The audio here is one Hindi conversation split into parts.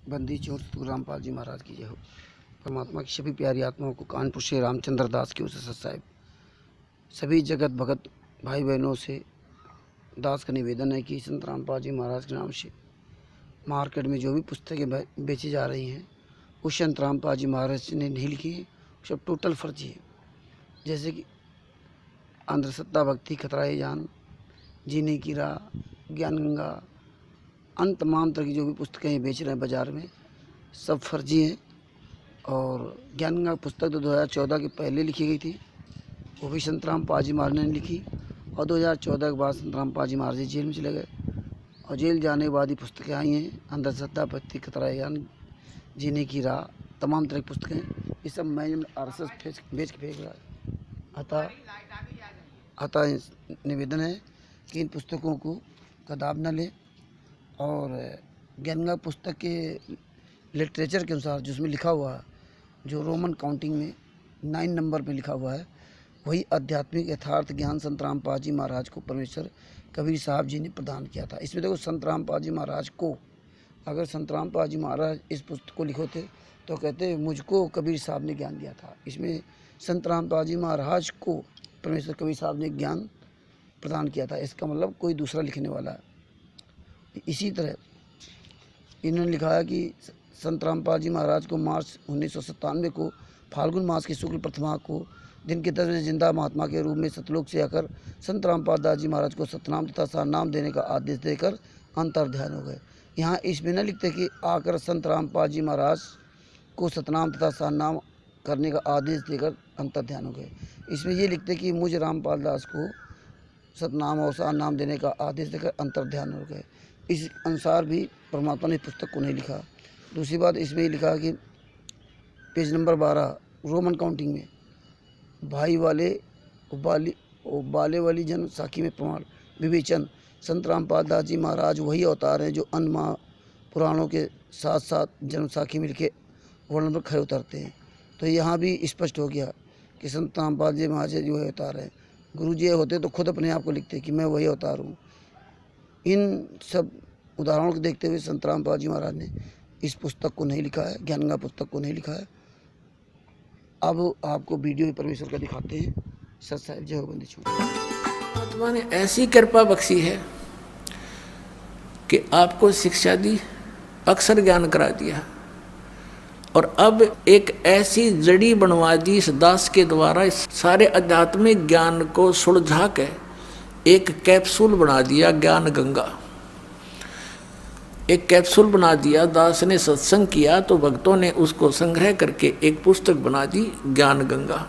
बंदी चोर रामपाल जी महाराज की जय हो। परमात्मा की सभी प्यारी आत्माओं को कानपुर से रामचंद्र दास की ओर से साहिब सभी जगत भगत भाई बहनों से दास का निवेदन है कि संत रामपाल जी महाराज के नाम से मार्केट में जो भी पुस्तकें बेची जा रही हैं उस संत रामपाल जी महाराज ने नहीं लिखी है, सब टोटल फर्जी है। जैसे कि अंधश्रद्धा भक्ति खतरा जान, जीने की राह, ज्ञान गंगा, अन्य तमाम तरह की जो भी पुस्तकें बेच रहे हैं बाज़ार में सब फर्जी हैं। और ज्ञान गंगा पुस्तक तो 2014 के पहले लिखी गई थी, वो भी संत रामपाल जी महाराज ने लिखी। और 2014 के बाद संत रामपाल जी महाराज जेल में चले गए और जेल जाने के बाद ही पुस्तकें आई हैं। अंधश्रद्धा भक्ति खतरा ज्ञान, जीने की राह, तमाम तरह की पुस्तकें, ये सब मैंने RSS बेच के फेंक रहा है। अतः निवेदन है कि इन पुस्तकों को कदाब न लें। और ज्ञान गंगा पुस्तक के लिटरेचर के अनुसार जिसमें लिखा हुआ है, जो रोमन काउंटिंग में 9 नंबर पे लिखा हुआ है, वही आध्यात्मिक यथार्थ ज्ञान संत रामपाल जी महाराज को परमेश्वर कबीर साहब जी ने प्रदान किया था। इसमें देखो संत रामपाल जी महाराज को, अगर संत रामपाल जी महाराज इस पुस्तक को लिखो थे तो कहते मुझको कबीर साहब ने ज्ञान दिया था। इसमें संत रामपाल जी महाराज को परमेश्वर कबीर साहब ने ज्ञान प्रदान किया था, इसका मतलब कोई दूसरा लिखने वाला है। इसी तरह इन्होंने लिखा है कि संत रामपाल जी महाराज को मार्च 1997 को फाल्गुन मास की शुक्ल प्रतिमा को दिन के 10 बजे जिंदा महात्मा के रूप में सतलोक से आकर संत रामपाल दास जी महाराज को सतनाम तथा सारनाम देने का आदेश देकर अंतर्ध्यान हो गए। यहाँ इसमें न लिखते कि आकर संत रामपाल जी महाराज को सतनाम तथा सारनाम करने का आदेश देकर अंतर्ध्यान हो गए। इसमें ये लिखते कि मुझ रामपाल दास को सतनाम और सारनाम देने का आदेश देकर अंतर्ध्यान हो गए। इस अनुसार भी परमात्मा ने पुस्तक को नहीं लिखा। दूसरी बात इसमें ही लिखा कि पेज नंबर 12 रोमन काउंटिंग में भाई वाले उबाले वाली जन्म साखी में प्रमाण विवेचन संत रामपाल दास जी महाराज वही अवतार हैं जो अन्य पुराणों के साथ साथ जन्म साखी में लिखे वर्णन पर खड़े उतरते हैं। तो यहाँ भी स्पष्ट हो गया कि संत रामपाल जी महाराज जी वही अवतार हैं। गुरु जी होते तो खुद अपने आप को लिखते कि मैं वही अवतार हूँ। इन सब उदाहरणों को देखते हुए संत रामपाल जी महाराज ने इस पुस्तक को नहीं लिखा है, ज्ञान गंगा पुस्तक को नहीं लिखा है। अब आपको वीडियो में परमेश्वर का दिखाते हैं। सत साहिब जय हो। बंदी छोड़ परमात्मा ने ऐसी कृपा बख्शी है कि आपको शिक्षा दी, अक्षर ज्ञान करा दिया और अब एक ऐसी जड़ी बनवा दी इस दास के द्वारा, इस सारे आध्यात्मिक ज्ञान को सुलझा के एक कैप्सूल बना दिया ज्ञान गंगा। एक कैप्सूल बना दिया। दास ने सत्संग किया तो भक्तों ने उसको संग्रह करके एक पुस्तक बना दी ज्ञान गंगा।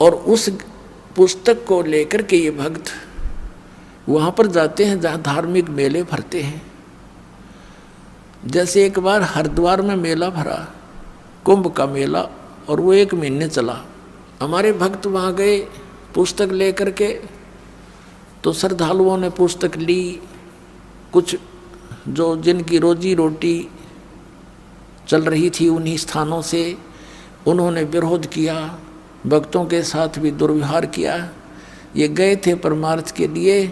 और उस पुस्तक को लेकर के ये भक्त वहाँ पर जाते हैं जहाँ धार्मिक मेले भरते हैं। जैसे एक बार हरिद्वार में मेला भरा, कुंभ का मेला, और वो 1 महीने चला। हमारे भक्त वहाँ गए पुस्तक लेकर के, तो श्रद्धालुओं ने पुस्तक ली। कुछ जो जिनकी रोजी रोटी चल रही थी उन्हीं स्थानों से उन्होंने विरोध किया, भक्तों के साथ भी दुर्व्यवहार किया। ये गए थे परमार्थ के लिए,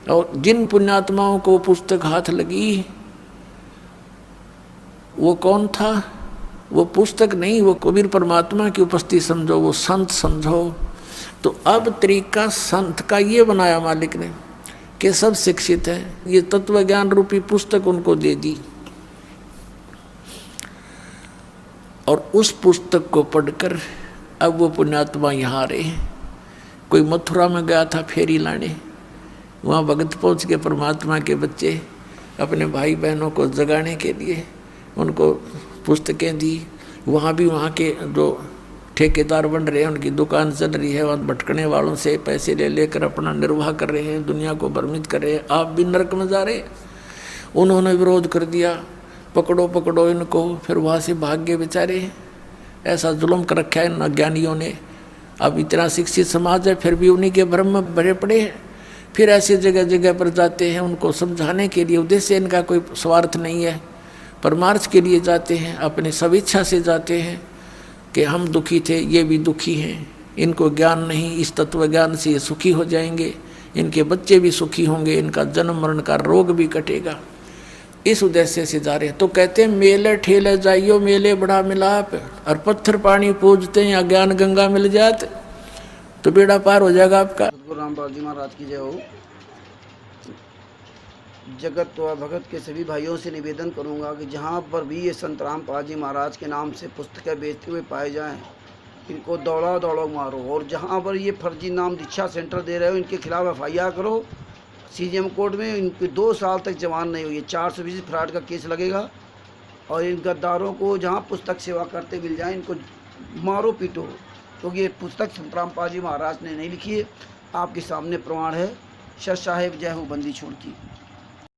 और जिन पुण्यात्माओं को पुस्तक हाथ लगी वो कौन था? वो पुस्तक नहीं, वो कबीर परमात्मा की उपस्थिति समझो, वो संत समझो। तो अब तरीका संत का ये बनाया मालिक ने कि सब शिक्षित है, ये तत्व ज्ञान रूपी पुस्तक उनको दे दी। और उस पुस्तक को पढ़कर अब वो पुण्यात्मा यहाँ आ रहे हैं। कोई मथुरा में गया था फेरी लाने, वहाँ भगत पहुँच के परमात्मा के बच्चे अपने भाई बहनों को जगाने के लिए उनको पुस्तकें दी। वहाँ भी वहाँ के जो ठेकेदार बन रहे हैं, उनकी दुकान चल रही है, वहाँ भटकने वालों से पैसे ले लेकर अपना निर्वाह कर रहे हैं, दुनिया को भ्रमित कर रहे हैं। आप भी नरक में जा रहे। उन्होंने विरोध कर दिया, पकड़ो पकड़ो इनको। फिर वहाँ से भाग गए बेचारे। ऐसा जुल्म कर रखा है इन अज्ञानियों ने। अब इतना शिक्षित समाज है फिर भी उन्हीं के भ्रम में भरे पड़े हैं। फिर ऐसी जगह जगह पर जाते हैं उनको समझाने के लिए। उद्देश्य इनका कोई स्वार्थ नहीं है, परमार्थ के लिए जाते हैं, अपनी स्वेच्छा से जाते हैं कि हम दुखी थे, ये भी दुखी हैं, इनको ज्ञान नहीं, इस तत्व ज्ञान से ये सुखी हो जाएंगे, इनके बच्चे भी सुखी होंगे, इनका जन्म मरण का रोग भी कटेगा। इस उद्देश्य से जा रहे हैं। तो कहते हैं मेले ठेले जाइयो, मेले बड़ा मिलाप, और पत्थर पानी पूजते हैं या ज्ञान गंगा मिल जाते तो बेड़ा पार हो जाएगा आपका। सतगुरु रामपाल जी महाराज की जय हो। जगत व भगत के सभी भाइयों से निवेदन करूंगा कि जहां पर भी ये संत रामपाल जी महाराज के नाम से पुस्तकें बेचते हुए पाए जाएं, इनको दौड़ा दौड़ो मारो। और जहां पर ये फर्जी नाम दीक्षा सेंटर दे रहे हो, इनके खिलाफ FIR करो CGM कोर्ट में। इनकी 2 साल तक जमान नहीं हुई, 420 फ्रॉड का केस लगेगा। और इन गद्दारों को जहां पुस्तक सेवा करते मिल जाए, इनको मारो पीटो, क्योंकि ये पुस्तक संत रामपाल जी महाराज ने नहीं लिखी है। आपके सामने प्रमाण है। सर साहेब जय हो बंदी छोड़ की।